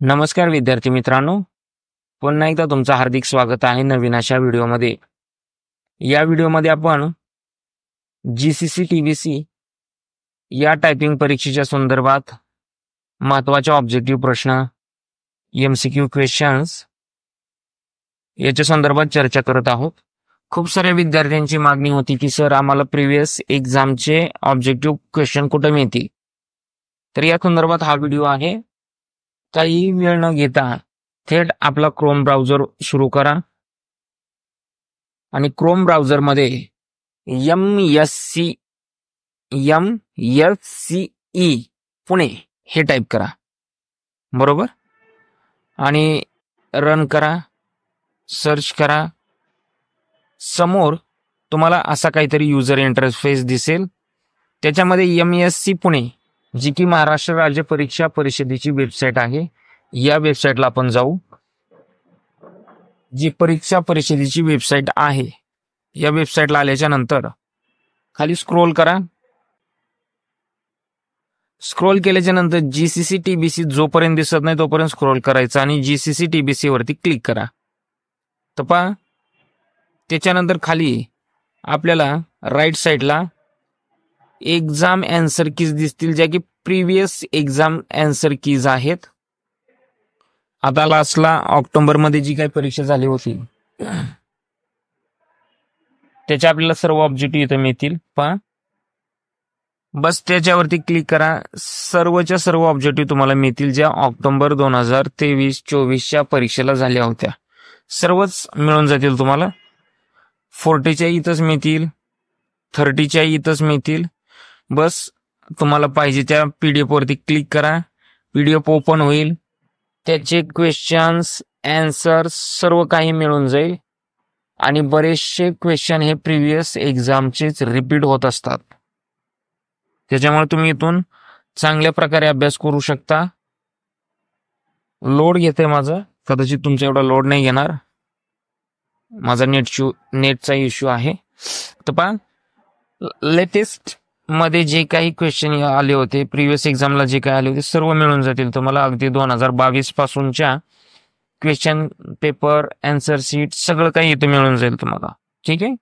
नमस्कार विद्यार्थी मित्रांनो, पुन्हा एकदा तुमचं हार्दिक स्वागत आहे नवीन अशा व्हिडिओमध्ये. या व्हिडिओमध्ये आपण जीसीसी टीबीसी या टायपिंग परीक्षेच्या संदर्भात महत्त्वाचे ऑब्जेक्टिव्ह प्रश्न, एमसीक्यू क्वेश्चन्स याच्या संदर्भात चर्चा करत आहोत. खूप साऱ्या विद्यार्थ्यांची मागणी होती की सर आम्हाला प्रिव्हियस एक्झामचे ऑब्जेक्टिव्ह क्वेश्चन कुठे मिळतील. तर या संदर्भात हा व्हिडिओ आहे. काही वेळ न घेता थेट आपला क्रोम ब्राउझर सुरू करा आणि क्रोम ब्राउझरमध्ये MSCE पुणे हे टाईप करा, बरोबर, आणि रन करा, सर्च करा. समोर तुम्हाला असा काहीतरी युजर इंटरफेस दिसेल. त्याच्यामध्ये MSC पुणे जी की महाराष्ट्र राज्य परीक्षा परिषदेची वेबसाईट आहे, या वेबसाईटला आपण जाऊ. जी परीक्षा परिषदेची वेबसाईट आहे या वेबसाईटला आल्याच्या नंतर खाली स्क्रोल करा. स्क्रोल केल्याच्या नंतर जीसीसी टीबीसी जोपर्यंत दिसत नाही तोपर्यंत स्क्रोल करायचं आणि जीसीसी टीबीसी वरती क्लिक करा. तर पहा, त्याच्यानंतर खाली आपल्याला राईट साईडला एक्झाम अँसर कीज दिसतील, ज्या की प्रिव्हियस एक्झाम अँसर कीज आहेत. आता लास्टला ऑक्टोबरमध्ये जी काही परीक्षा झाली होती त्याच्या आपल्याला सर्व ऑब्जेक्टिव्ह इथं मिळतील. पहा, बस त्याच्यावरती क्लिक करा. सर्वच्या सर्व ऑब्जेक्टिव्ह तुम्हाला मिळतील ज्या ऑक्टोबर 2023-24च्या परीक्षेला झाल्या होत्या. सर्वच मिळून जातील तुम्हाला. 40च्या इथंच मिळतील, 30च्या इथंच मिळतील. बस तुम्हाला पाहिजे त्या PDF वरती क्लिक करा. PDF ओपन होईल, त्याचे क्वेश्चन्स अँसर सर्व काही मिळून जाईल. आणि बरेचसे क्वेश्चन हे प्रिव्हियस एक्झामचेच रिपीट होत असतात. त्याच्यामुळे तुम्ही इथून चांगल्या प्रकारे अभ्यास करू शकता. लोड घेते माझं, कदाचित तुमचा एवढा लोड नाही घेणार, माझा नेटचा इश्यू आहे. तर पहा, लेटेस्ट मध्ये जे काही क्वेश्चन आले होते, प्रिव्हियस एक्झामला जे काही आले होते सर्व मिळून जातील तुम्हाला. अगदी 2022 पासूनच्या क्वेश्चन पेपर, अँसर शीट सगळं काही इथं मिळून जाईल तुम्हाला. ठीक आहे.